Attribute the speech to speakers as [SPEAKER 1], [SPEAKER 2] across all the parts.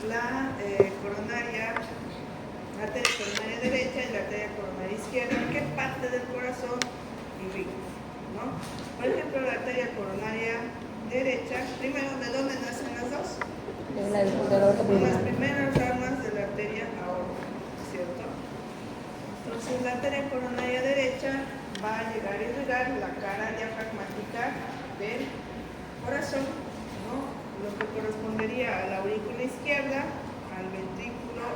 [SPEAKER 1] la coronaria, la arteria coronaria derecha y la arteria coronaria izquierda, ¿qué parte del corazón irriga? ¿No? Por ejemplo, la arteria coronaria derecha, primero, ¿de dónde nacen las dos?
[SPEAKER 2] De las
[SPEAKER 1] primeras ramas de la arteria aorta, ¿cierto? Entonces, la arteria coronaria derecha va a llegar a irrigar la cara diafragmática del corazón, ¿no? Lo que correspondería a la aurícula izquierda, al ventrículo,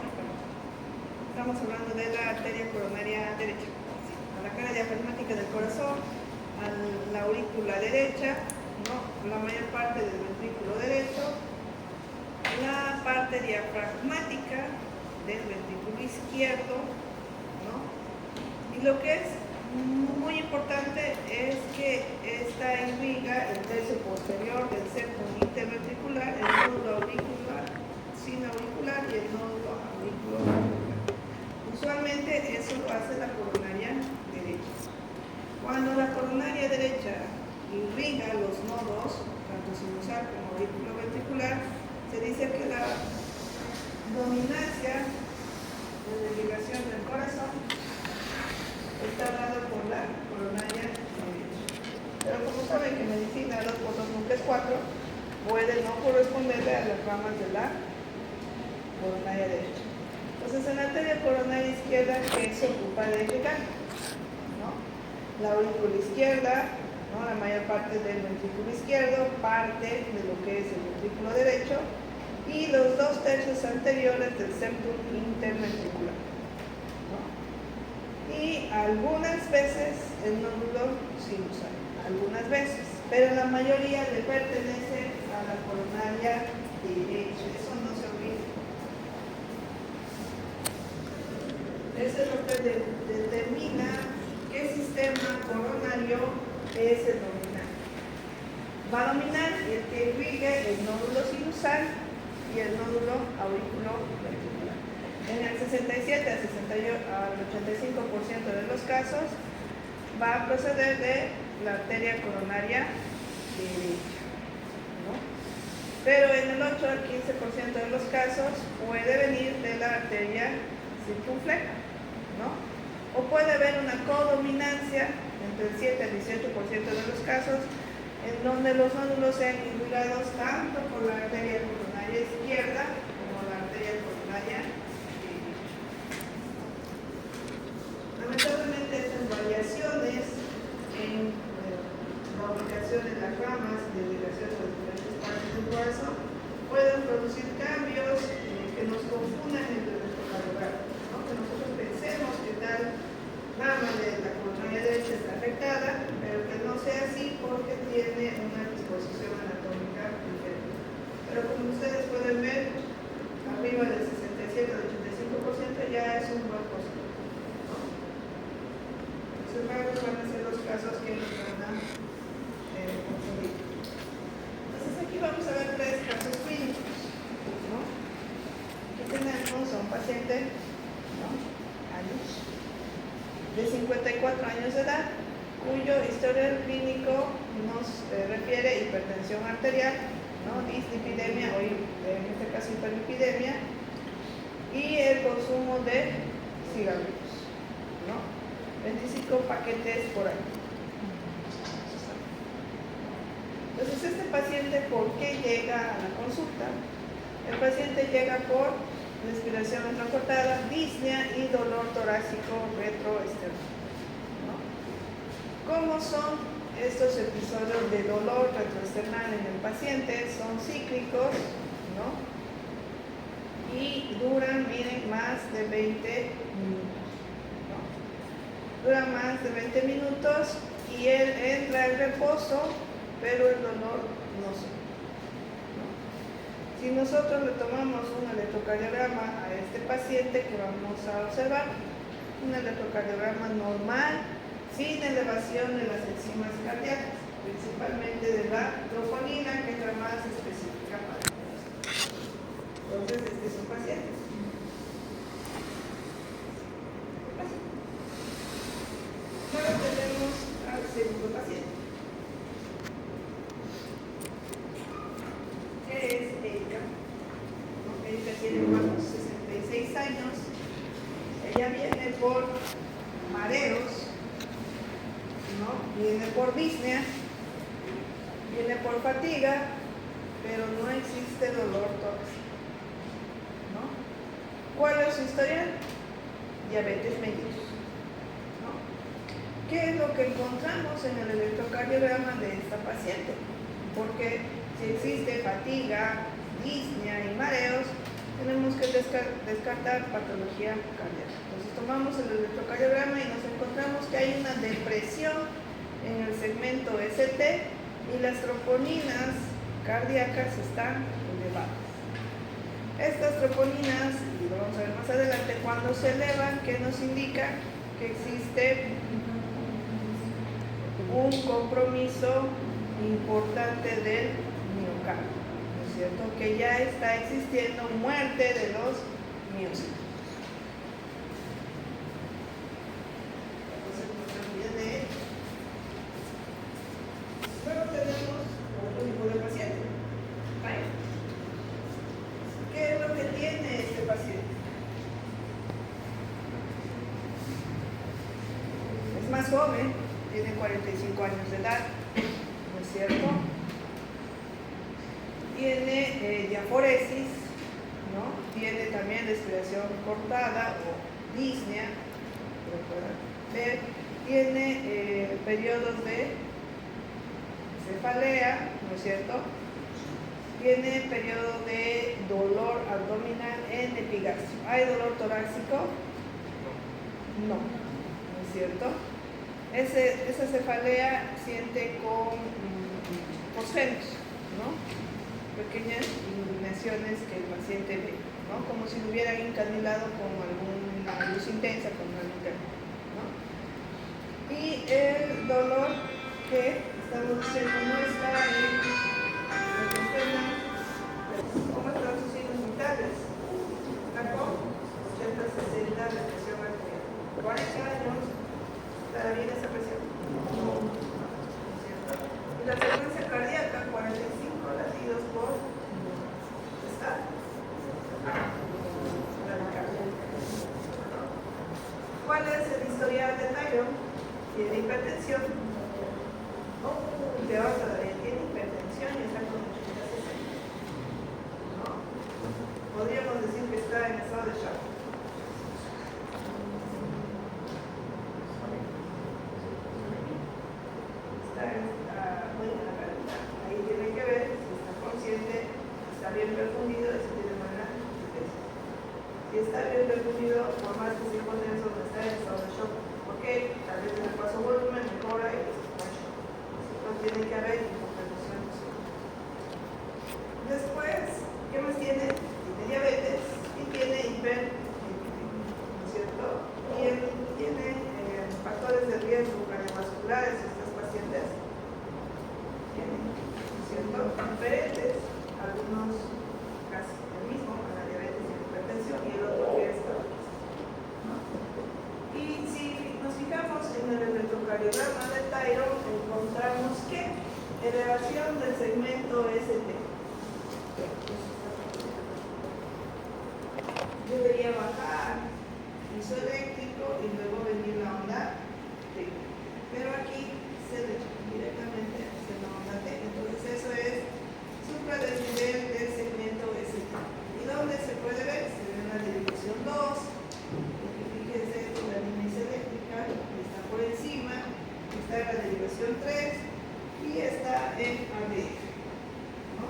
[SPEAKER 1] estamos hablando de la arteria coronaria derecha, a la cara diafragmática del corazón, a la aurícula derecha, ¿no? La mayor parte del ventrículo derecho, la parte diafragmática del ventrículo izquierdo, ¿no? Y lo que es muy importante es que esta irriga el tercio posterior del septum interventricular, el nódulo auricular, sinauricular y el nódulo auricular. Usualmente eso lo hace la coronaria derecha. Cuando la coronaria derecha irriga los nodos, tanto sinusal como auriculoventricular, se dice que la dominancia de la irrigación del corazón está dado por la coronaria derecha. Pero como saben que en medicina 2 por 2 nunca es 4, puede no corresponderle a las ramas de la coronaria derecha. Entonces, en la arteria coronaria izquierda, ¿qué se ocupa de irrigar? ¿No? La aurícula izquierda, ¿no? La mayor parte del ventrículo izquierdo, parte de lo que es el ventrículo derecho y los 2/3 anteriores del septum interventricular, ¿no? Y algunas veces el nódulo sinusal, algunas veces, pero la mayoría le pertenece a la coronaria derecha, eso no se olvide. Eso es lo que determina qué sistema coronario es el dominante. Va a dominar el que irrigue el nódulo sinusal y el nódulo auriculoventricular. En el 67 al 85% de los casos va a proceder de la arteria coronaria derecha, ¿no? Pero en el 8 al 15% de los casos puede venir de la arteria circunfleja, ¿no? O puede haber una codominancia entre el 7 al 18% de los casos en donde los nódulos sean irrigados tanto por la arteria coronaria izquierda como la arteria coronaria derecha. Lamentablemente estas variaciones en la ubicación de las ramas de irrigación de las diferentes partes del corazón pueden producir cambios que nos confundan entre el electrocardiograma, ¿no? Que nosotros pensemos que tal rama de la coronaria derecha está afectada, pero que no sea así porque tiene una disposición anatómica diferente. Pero como ustedes pueden ver, arriba del 67 al 85% ya es un buen positivo, ¿no? Los embargos van a ser los casos que nos van a confundir. Entonces aquí vamos a ver 3 casos clínicos, ¿no? Aquí tenemos a un paciente, ¿no? De 54 años de edad, cuyo historial clínico nos refiere hipertensión arterial, ¿no? Dislipidemia o en este caso hiperlipidemia y el consumo de cigarrillos, ¿no? 25 paquetes por año. Entonces, este paciente, ¿por qué llega a la consulta? El paciente llega por respiración entrecortada, disnea y dolor torácico retroexterno, ¿no? ¿Cómo son estos episodios de dolor retroesternal en el paciente? Son cíclicos, ¿no? Y duran, miren, más de 20 minutos, ¿no? Duran más de 20 minutos y él entra en reposo, pero el dolor no se. Si nosotros le tomamos un electrocardiograma a este paciente que vamos a observar, un electrocardiograma normal, sin elevación de las enzimas cardíacas, principalmente de la troponina, que es la más específica para el corazón. Entonces, este es un paciente. Luego tenemos al segundo paciente, que es Erika. Erika ya viene por mareos, ¿no? Viene por disnea, viene por fatiga, pero no existe dolor tóxico, ¿no? ¿Cuál es su historial? Diabetes mellitus, ¿no? ¿Qué es lo que encontramos en el electrocardiograma de esta paciente? Porque si existe fatiga, disnea y mareos, tenemos que descartar patología cardíaca. Entonces tomamos el electrocardiograma y nos encontramos que hay una depresión en el segmento ST y las troponinas cardíacas están elevadas. Estas troponinas, y lo vamos a ver más adelante, cuando se elevan, ¿qué nos indica? Que existe un compromiso importante del miocardio, ¿no es cierto? Que ya está existiendo muerte de los miocitos. Entonces no se olviden de ello. Luego tenemos otro tipo de paciente. ¿Vale? ¿Qué es lo que tiene este paciente? Es más joven, tiene 45 años de edad, ¿no es cierto? Tiene diaforesis, ¿no? Tiene también respiración cortada o disnea, lo pueden ver. Tiene periodos de cefalea, ¿no es cierto? Tiene periodo de dolor abdominal en epigastrio. ¿Hay dolor torácico? No, ¿no es cierto? Esa cefalea siente con fosfenos, ¿no? Pequeñas iluminaciones que el paciente ve, ¿no? Como si lo hubieran encandilado con alguna luz intensa, con una linterna, ¿no? Y el dolor que estamos diciendo no está en lo que suena. ¿Cómo están sus signos vitales? ¿Está con 80, 60 de presión arterial? 40 años, ¿estará bien esa presión? No. Y la frecuencia cardíaca, 45 latidos por ¿está? ¿Cuál es el historial de Thyroid? Tiene hipertensión. Peor todavía, tiene hipertensión y está con 80-60. ¿No? Podríamos decir que está en estado de shock. Ahí tiene que ver si está consciente, si está bien perfundido y si tiene buena resistencia. Si está bien perfundido, por más que se pone eso, no está en estado de shock. ¿Por qué? Tal vez en el paso volumen mejora y está en shock. No tiene que haber hipotensión. Después, ¿qué más tiene? Tiene diabetes y tiene hiperlipidemia, ¿no es cierto? Y tiene factores de riesgo cardiovasculares estas pacientes. Tienen, ¿no es cierto? Diferentes, algunos casi el mismo, la diabetes y la hipertensión, y el otro que es tabaquismo, ¿no? Y si nos fijamos en el electrocardiograma de Thyroid, encontramos que elevación del segmento ST. Debería bajar piso eléctrico y luego venir la onda T. Pero aquí se le directamente hacia la onda T. Entonces eso es supradesnivel del segmento ST. ¿Y dónde se puede ver? Se ve en la derivación 2. Fíjense, la línea eléctrica está por encima, está en la derivación 3 y está en ADF, ¿no?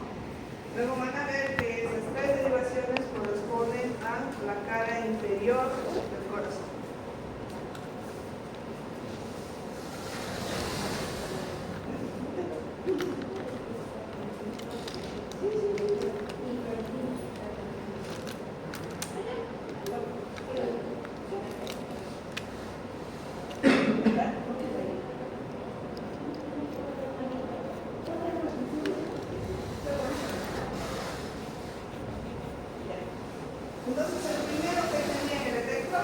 [SPEAKER 1] Luego van a ver que esas tres derivaciones corresponden a la cara inferior del corazón. Entonces, el primero que tenía el efecto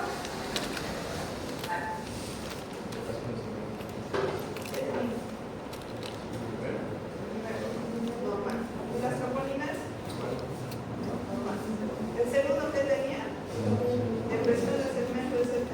[SPEAKER 1] normal. ¿Y las troponinas? Normal. El segundo que tenía depresión del segmento ST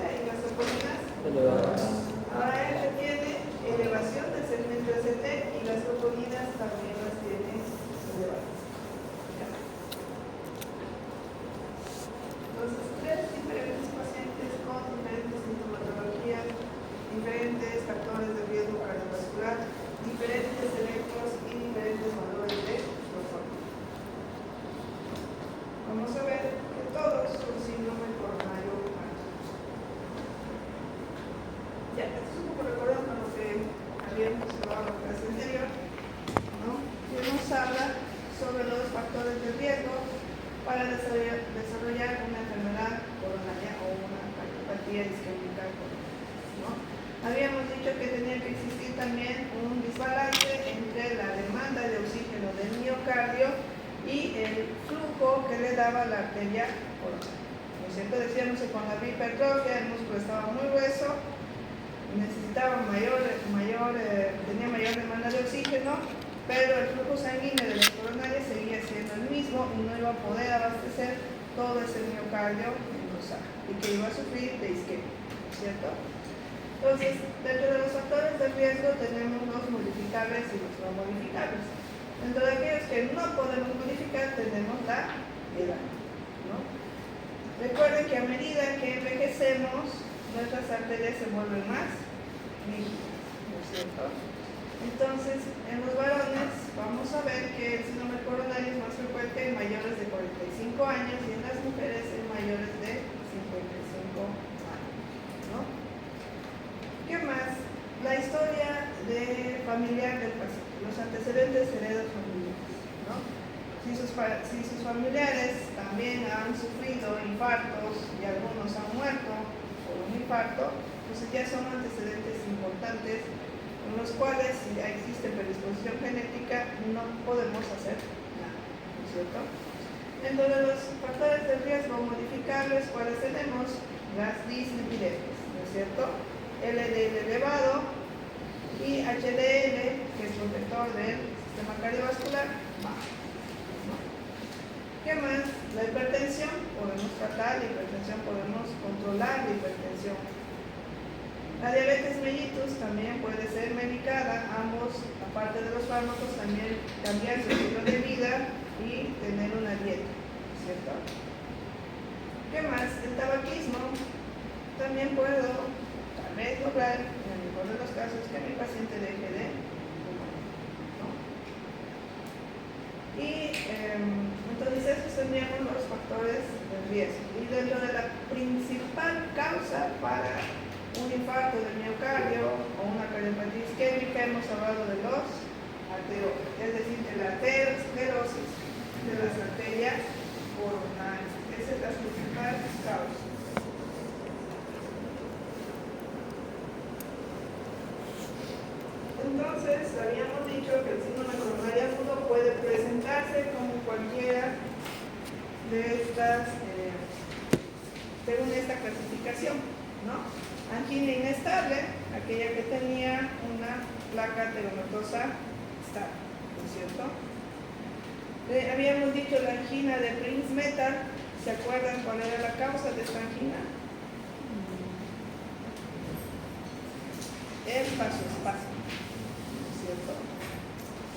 [SPEAKER 1] Ya, esto es un poco recordando lo que habíamos hablado en la clase anterior, ¿no? Que nos habla sobre los factores de riesgo para desarrollar una enfermedad coronaria o una cardiopatía isquémica coronaria, ¿no? Habíamos dicho que tenía que existir también un desbalance entre la demanda de oxígeno del miocardio y el flujo que le daba la arteria coronaria. ¿No es cierto? Decíamos que con la hipertrofia el músculo estaba muy grueso, necesitaba tenía mayor demanda de oxígeno, pero el flujo sanguíneo de los coronarios seguía siendo el mismo y no iba a poder abastecer todo ese miocardio engrosado y que iba a sufrir de isquemia, ¿no es cierto? Entonces, dentro de los factores de riesgo tenemos los modificables y los no modificables. Dentro de aquellos que no podemos modificar tenemos la edad, ¿no? Recuerden que a medida que envejecemos, nuestras arterias se vuelven más rígidas, ¿no es cierto? Entonces, en los varones vamos a ver que el síndrome coronario es más frecuente en mayores de 45 años y en las mujeres en mayores de 55 años, ¿no? ¿Qué más? La historia familiar del paciente, los antecedentes heredofamiliares, ¿no? Si sus familiares también han sufrido infartos y algunos han muerto por un infarto, pues ya son antecedentes importantes en los cuales, si existe predisposición genética, no podemos hacer nada, ¿no es cierto? Dentro de los factores de riesgo modificables, ¿cuáles tenemos? Las dislipidemias, ¿no es cierto? LDL elevado y HDL, que es protector del sistema cardiovascular, bajo, ¿no? ¿Qué más? La hipertensión, podemos tratar la hipertensión, podemos controlar la hipertensión. La diabetes mellitus también puede ser medicada, ambos, aparte de los fármacos, también cambiar su estilo de vida y tener una dieta, ¿cierto? ¿Qué más? El tabaquismo, también puedo tal vez lograr, en el mejor de los casos, que mi paciente deje de fumar, ¿no? Y entonces esos serían los factores de riesgo. Y dentro de la principal causa para un infarto del miocardio o una cardiopatía isquémica, hemos hablado de los arteriólogos, es decir, de la aterosclerosis de las arterias coronarias. Esa es la principal causa. Entonces, habíamos dicho que el síndrome coronario agudo puede presentarse como cualquiera de estas, según esta clasificación, ¿no? Angina inestable, aquella que tenía una placa teromatosa estable, ¿no es cierto? Habíamos dicho la angina de Prince-Metal. ¿Se acuerdan cuál era la causa de esta angina? El vasoespasmo, ¿no es cierto?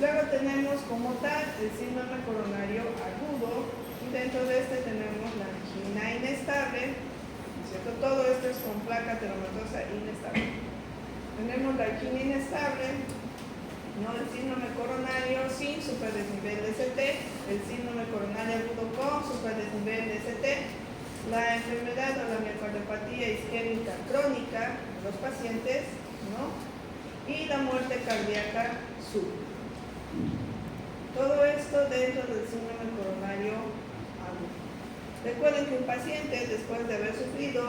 [SPEAKER 1] Luego tenemos como tal el síndrome coronario agudo y dentro de este tenemos la angina inestable, ¿no es cierto? Todo esto es con placa teromatosa inestable. Tenemos la angina inestable, ¿no? El síndrome coronario sin superdesnivel de ST, el síndrome coronario agudo con superdesnivel de ST, la enfermedad o la miocardiopatía isquémica crónica de los pacientes, ¿no? Y la muerte cardíaca súbita. Todo esto dentro del síndrome coronario agudo. Recuerden que un paciente, después de haber sufrido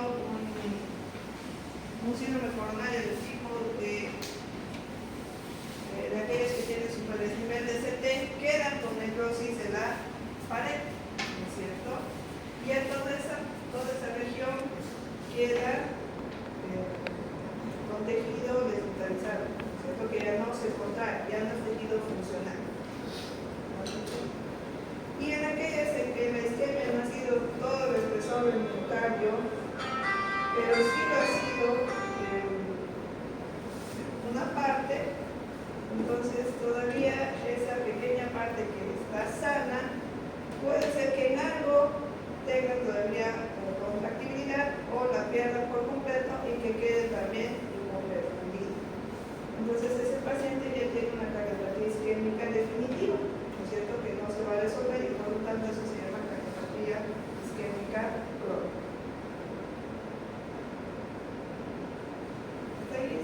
[SPEAKER 1] un síndrome coronario del tipo de aquellos que tienen superdesnivel de ST, quedan con necrosis de la pared, ¿no es cierto? Y en toda esa región queda con tejido desvitalizado, ¿no es cierto? Que ya no se contrae, ya no es tejido funcional, ¿no? Y en aquellas en que la isquemia no ha sido todo el espesor del miocardio, pero sí lo ha sido una parte, entonces todavía esa pequeña parte que está sana puede ser que en algo tenga todavía contractibilidad o la pierda por completo y que quede también hipoperfundida. Entonces ese paciente ya tiene una cardiopatía isquémica definitiva, ¿no es cierto? Que no se va a resolver y por lo tanto eso se llama cardiopatía isquémica crónica. ¿Está bien?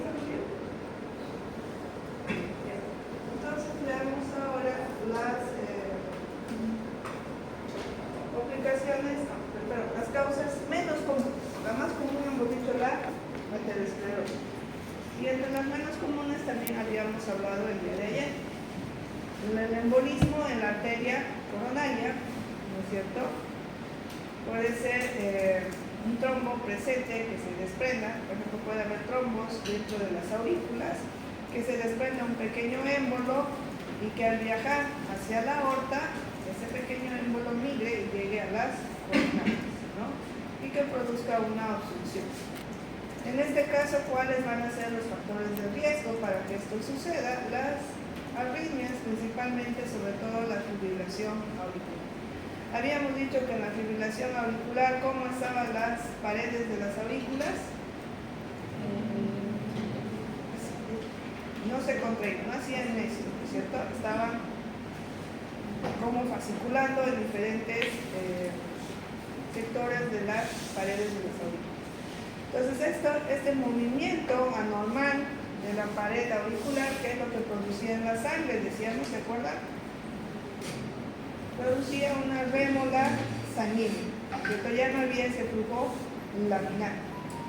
[SPEAKER 1] causas menos comunes. La más común hemos dicho la aterosclerosis. Y entre las menos comunes también habíamos hablado el día de ayer. El embolismo en la arteria coronaria, ¿no es cierto? Puede ser un trombo presente que se desprenda, por ejemplo puede haber trombos dentro de las aurículas, que se desprenda un pequeño émbolo y que al viajar hacia la aorta, ese pequeño émbolo migre y llegue a las coronarias, ¿no? Y que produzca una obstrucción. En este caso, ¿cuáles van a ser los factores de riesgo para que esto suceda? Las arritmias, principalmente, sobre todo la fibrilación auricular. Habíamos dicho que en la fibrilación auricular, ¿cómo estaban las paredes de las aurículas? No se contraían, no hacían eso, ¿no es cierto? Estaban como fasciculando en diferentes sectores de las paredes de las aurículas. Entonces, este movimiento anormal de la pared auricular, ¿qué es lo que producía en la sangre? Decíamos, ¿se acuerdan? Producía una rémola sanguínea, porque ya no había ese flujo laminar.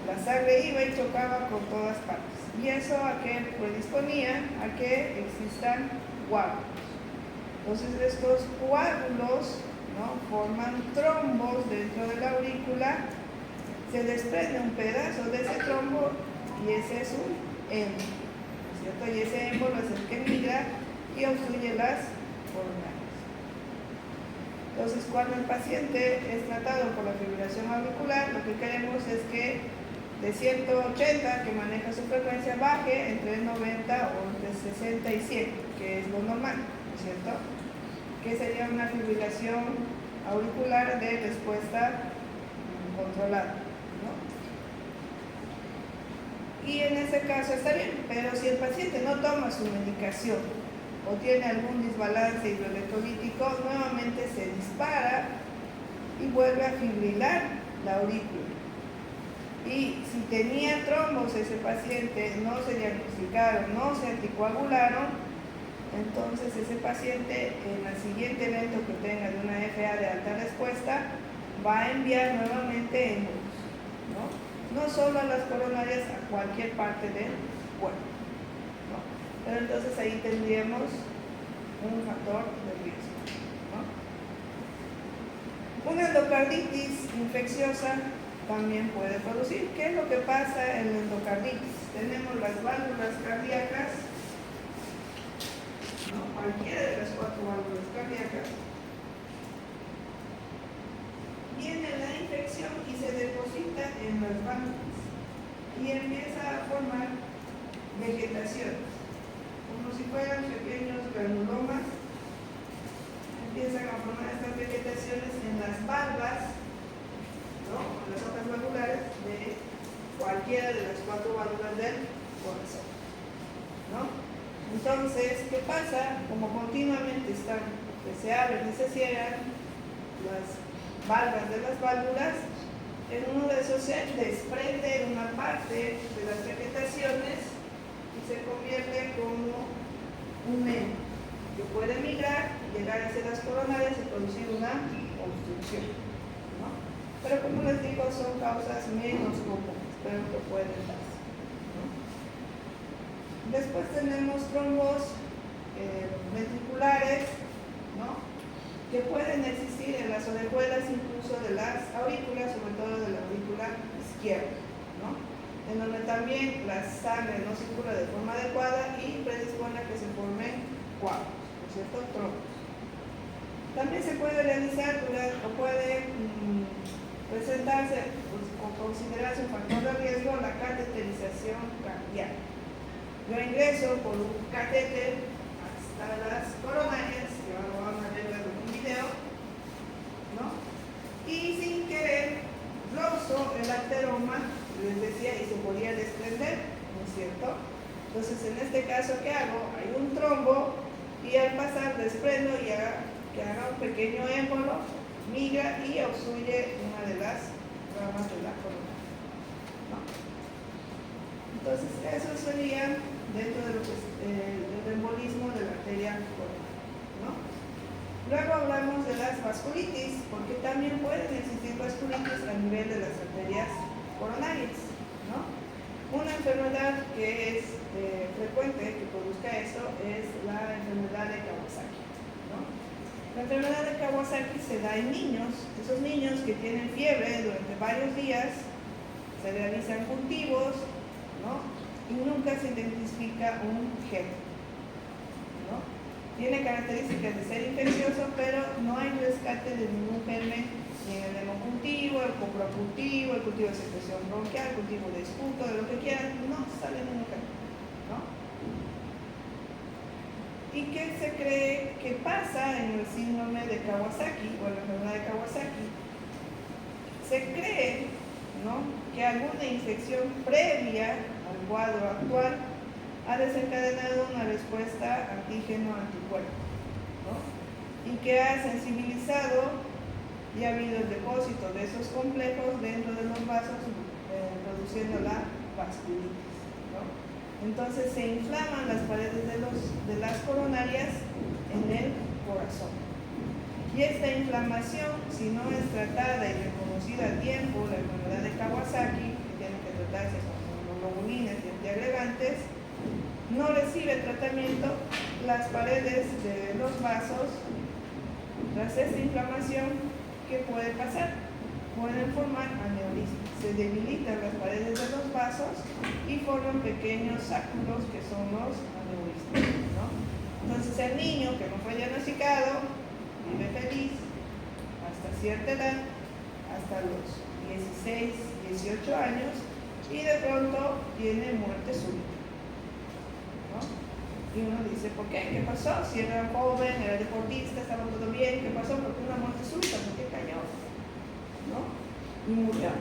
[SPEAKER 1] La sangre iba y chocaba por todas partes. ¿Y eso a qué predisponía? A que existan coágulos. Entonces, estos coágulos, ¿no?, forman trombos dentro de la aurícula. Se desprende un pedazo de ese trombo y ese es un émbolo, ¿no es cierto? Y ese émbolo es el que migra y obstruye las coronarias. Entonces, cuando el paciente es tratado por la fibrilación auricular, lo que queremos es que de 180, que maneja su frecuencia, baje entre 90 o entre 60 y 100, que es lo normal, ¿no es cierto? Que sería una fibrilación auricular de respuesta controlada. Y en ese caso está bien, pero si el paciente no toma su medicación o tiene algún desbalance hidroelectrolítico, nuevamente se dispara y vuelve a fibrilar la aurícula. Y si tenía trombos ese paciente, no se diagnosticaron, no se anticoagularon, entonces ese paciente en el siguiente evento que tenga de una FA de alta respuesta va a enviar nuevamente émbolos, ¿no? No solo a las coronarias, a cualquier parte del cuerpo, ¿no? Pero entonces ahí tendríamos un factor de riesgo, ¿no? Una endocarditis infecciosa también puede producir. ¿Qué es lo que pasa en la endocarditis? Tenemos las válvulas cardíacas, ¿no?, cualquiera de las 4 válvulas cardíacas. Viene la infección y se deposita en las válvulas y empieza a formar vegetaciones, como si fueran pequeños granulomas. Empiezan a formar estas vegetaciones en las valvas, ¿no?, las hojas valvulares de cualquiera de las 4 válvulas del corazón, ¿no? Entonces, ¿qué pasa? Como continuamente están, que se abren y se cierran las valvas de las válvulas, en uno de esos se desprende una parte de las vegetaciones y se convierte como un neno que puede migrar, llegar hacia las coronarias y producir una obstrucción, ¿no? Pero como les digo, son causas menos comunes, pero que pueden darse, ¿no? Después tenemos trombos ventriculares, ¿no?, que pueden existir en las orejuelas, incluso de las aurículas, sobre todo de la aurícula izquierda, ¿no?, en donde también la sangre no circula de forma adecuada y predispone a que se formen coágulos, ¿no es cierto?, trombos. También se puede realizar o puede presentarse o considerarse un factor de riesgo la cateterización cardíaca. Yo ingreso por un catéter hasta las coronarias, que ahora vamos a ver en un video, ¿no?, y sin querer rozo el arteroma, les decía, y se podía desprender, ¿no es cierto? Entonces, en este caso, ¿qué hago? Hay un trombo y al pasar desprendo y que haga un pequeño émbolo, migra y obstruye una de las ramas de la coronaria, ¿no? Entonces, eso sería dentro de lo que es el embolismo de la arteria coronaria, ¿no? Luego hablamos de las vasculitis, porque también pueden existir vasculitis vasculitis a nivel de las arterias coronarias, ¿no? Una enfermedad que es frecuente que produzca eso es la enfermedad de Kawasaki, ¿no? La enfermedad de Kawasaki se da en niños. Esos niños que tienen fiebre durante varios días, se realizan cultivos, ¿no? Y nunca se identifica un gen, ¿no? Tiene características de ser infeccioso, pero no hay rescate de ningún germen, ni en el hemocultivo, el coprocultivo, el cultivo de secreción bronquial, el cultivo de esputo, de lo que quieran, no sale ningún germen, ¿no? ¿Y qué se cree que pasa en el síndrome de Kawasaki o en la enfermedad de Kawasaki? Se cree, ¿no?, que alguna infección previa al cuadro actual ha desencadenado una respuesta antígeno-anticuerpo, ¿no?, y que ha sensibilizado y ha habido el depósito de esos complejos dentro de los vasos, produciendo la vasculitis, ¿no? Entonces se inflaman las paredes de las coronarias en el corazón. Y esta inflamación, si no es tratada y reconocida a tiempo, la enfermedad de Kawasaki, que tiene que tratarse con inmunoglobulinas y antiagregantes, no recibe tratamiento, las paredes de los vasos, tras esta inflamación, ¿qué puede pasar? Pueden formar aneurismas. Se debilitan las paredes de los vasos y forman pequeños sáculos que son los aneurismas, ¿no? Entonces el niño que no fue diagnosticado vive feliz hasta cierta edad, hasta los 16, 18 años, y de pronto tiene muerte súbita, ¿no? Y uno dice, ¿por qué? ¿Qué pasó? Si era joven, era deportista, estaba todo bien, ¿qué pasó? ¿Por qué una muerte súbita? ¿Por qué cayó? ¿No? Y murió.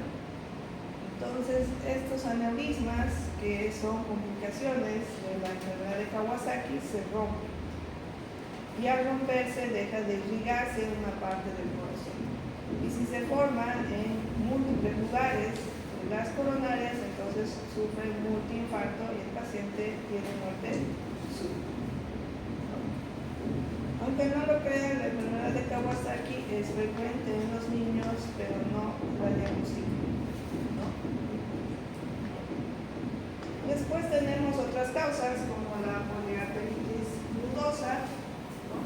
[SPEAKER 1] Entonces, estos aneurismas, que son complicaciones de la enfermedad de Kawasaki, se rompen. Y al romperse, deja de irrigarse en una parte del corazón. Y si se forma en múltiples lugares de las coronarias, entonces sufre multiinfarto y el paciente tiene muerte súbita, ¿no? Aunque no lo crean, la enfermedad de Kawasaki es frecuente en los niños, pero no la diagnostican, ¿no? Después tenemos otras causas, como la poliarteritis nodosa, ¿no?,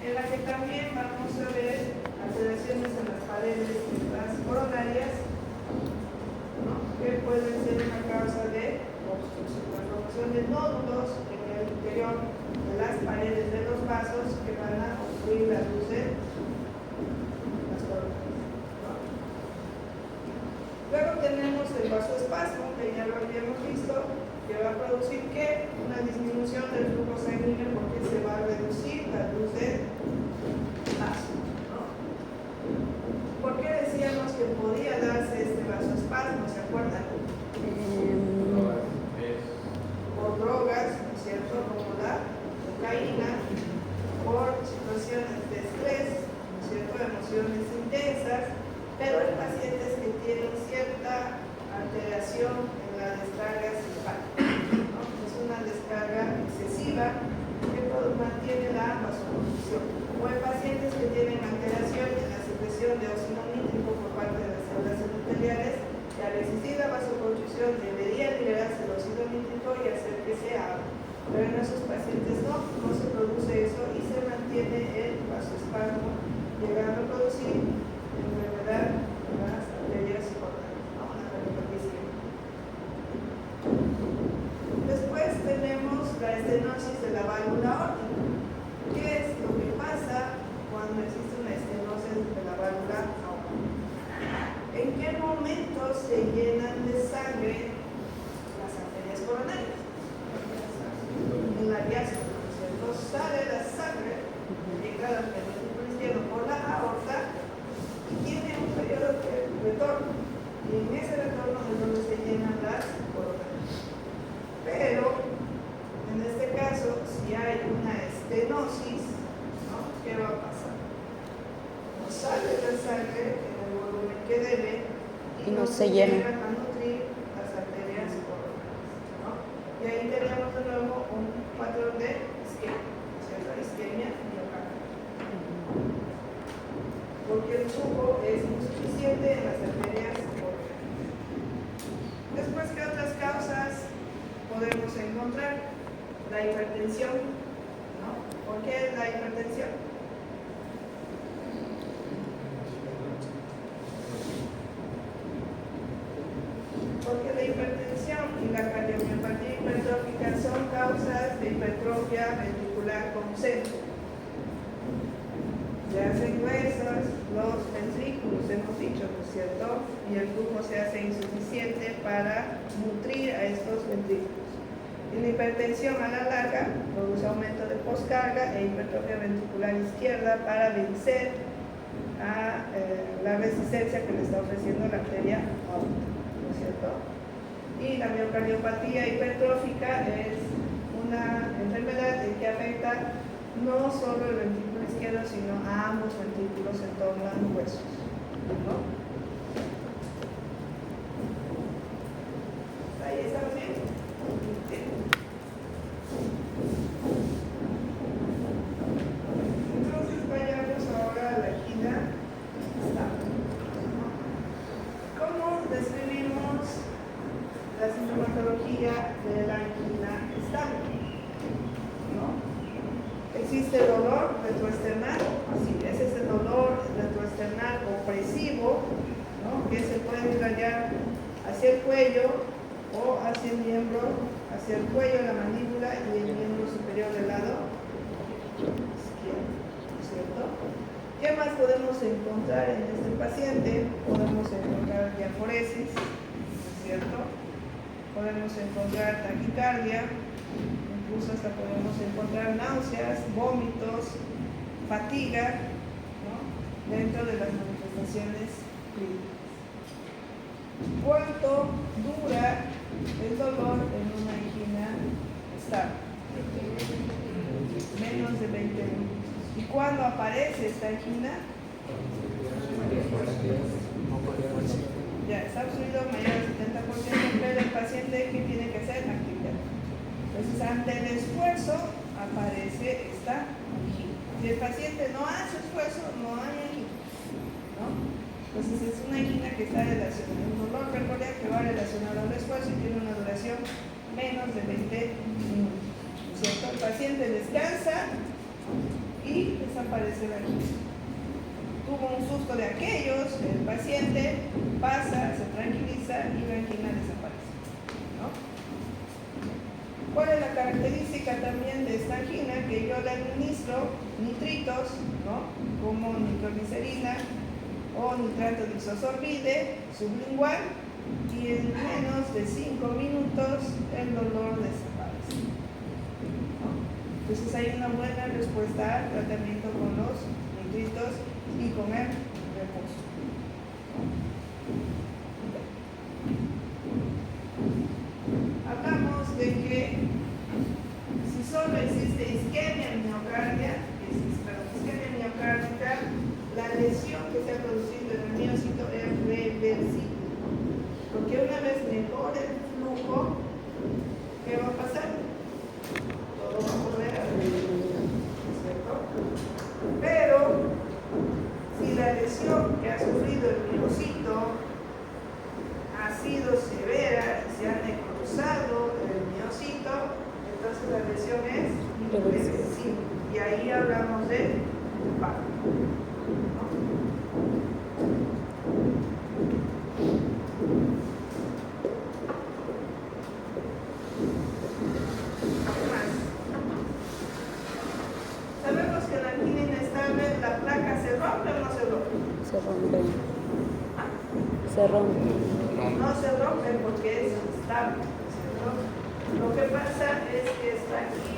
[SPEAKER 1] en la que también vamos a ver alteraciones en las paredes de las coronarias, ¿no?, que pueden ser una causa de obstrucción, la formación de nódulos en el interior de las paredes de los vasos que van a obstruir la luz de las coronarias, ¿no? Luego tenemos el vasoespasmo, que ya lo habíamos visto, que va a producir ¿qué? Una disminución del flujo sanguíneo, porque se va a reducir la luz del vaso, ¿no? ¿Por qué decíamos que podía darse este vasoespasmo? ¿Se acuerdan? Por drogas, ¿no es cierto?, como la cocaína, por situaciones de estrés, ¿no es cierto?, emociones intensas, pero en pacientes que tienen cierta alteración en la descarga simpática, ¿no? Es una descarga excesiva que mantiene la vasoconstricción. O en pacientes que tienen alteración en la secreción de óxido nítrico por parte de las células endoteliales, que al existir la vasoconstricción debería liberarse el óxido nítrico y hacer que se abra. Pero en esos pacientes no se produce eso y se mantiene el vasoespasmo, llegando a producir enfermedad en las arterias coronarias, ¿no?, una pericarditis. Después tenemos la estenosis de la válvula aórtica. ¿Qué es lo que pasa cuando existe una estenosis de la válvula aórtica? ¿En qué momento se llenan de sangre las arterias coronarias? En la diástole, ¿no es cierto? Sale la sangre, llega al ventrículo izquierdo por la aorta y tiene un periodo de retorno. Y en ese retorno es donde se llenan las coronarias. Pero, en este caso, si hay una estenosis, ¿no?, ¿qué va a pasar? No sale la sangre en el volumen que debe y no se llegan a nutrir las arterias coronarias, ¿no? Y ahí tenemos de nuevo un patrón de isquemia, ¿no es cierto?, isquemia miocárdica. Porque el flujo es insuficiente la hipertensión, ¿no? ¿Por qué la hipertensión? Porque la hipertensión y la cardiomiopatía hipertrófica son causas de hipertrofia ventricular concéntrica. Se hacen gruesos los ventrículos, hemos dicho, ¿no es cierto? Y el flujo se hace insuficiente para nutrir a estos ventrículos. Y la hipertensión a la larga produce aumento de poscarga e hipertrofia ventricular izquierda para vencer a la resistencia que le está ofreciendo la arteria aorta, ¿no es cierto? Y la miocardiopatía hipertrófica es una enfermedad que afecta no solo el ventrículo izquierdo, sino a ambos ventrículos en torno a los huesos, ¿no? ¿Ahí estamos bien? Entonces vayamos ahora a la angina estable. ¿Cómo describimos la sintomatología de la angina estable? ¿No? Existe dolor retroesternal, sí, ese es el dolor retroesternal opresivo, ¿no? Que se puede irradiar hacia el cuello o hacia el miembro, hacia el cuello, la mandíbula y el miembro superior del lado izquierdo, ¿no es cierto? ¿Qué más podemos encontrar en este paciente? Podemos encontrar diaforesis, ¿no es cierto? Podemos encontrar taquicardia, incluso hasta podemos encontrar náuseas, vómitos, fatiga, ¿no? Dentro de las manifestaciones clínicas. ¿Cuánto dura el dolor en una angina estable? Menos de 20 minutos. ¿Y cuándo aparece esta angina? Ya está obstruido mayor del 70%, pero el paciente, ¿qué tiene que hacer? Actividad. Entonces, ante el esfuerzo aparece esta angina. Si el paciente no hace esfuerzo, no hay angina, ¿no? Entonces, es una angina que está relacionada, un dolor corporal que va relacionado al esfuerzo y tiene una duración menos de 20 minutos, ¿no es cierto? El paciente descansa y desaparece la angina. Tuvo un susto de aquellos, el paciente pasa, se tranquiliza y la angina desaparece, ¿no? ¿Cuál es la característica también de esta angina? Que yo le administro nitritos, ¿no? Como nitroglicerina o nitrato de isosorbide sublingual, y en menos de 5 minutos el dolor desaparece, ¿no? Entonces hay una buena respuesta al tratamiento con los nitritos y con el reposo. Hablamos de que si solo existe isquemia miocárdica, la lesión que se ha producido en el miocito es reversible. Porque una vez mejore el flujo, ¿qué va a pasar? Todo va a volver a revertir, ¿cierto? Pero si la lesión que ha sufrido el miocito ha sido severa, se ha necrosado el miocito, entonces la lesión es irreversible. Y ahí hablamos de paro, ¿no? ¿Qué más? Sabemos que en la angina inestable la placa se rompe o no se rompe.
[SPEAKER 2] Se rompe.
[SPEAKER 1] ¿Ah?
[SPEAKER 2] Se rompe.
[SPEAKER 1] No se rompe porque es estable, ¿cierto? Lo que pasa es que está aquí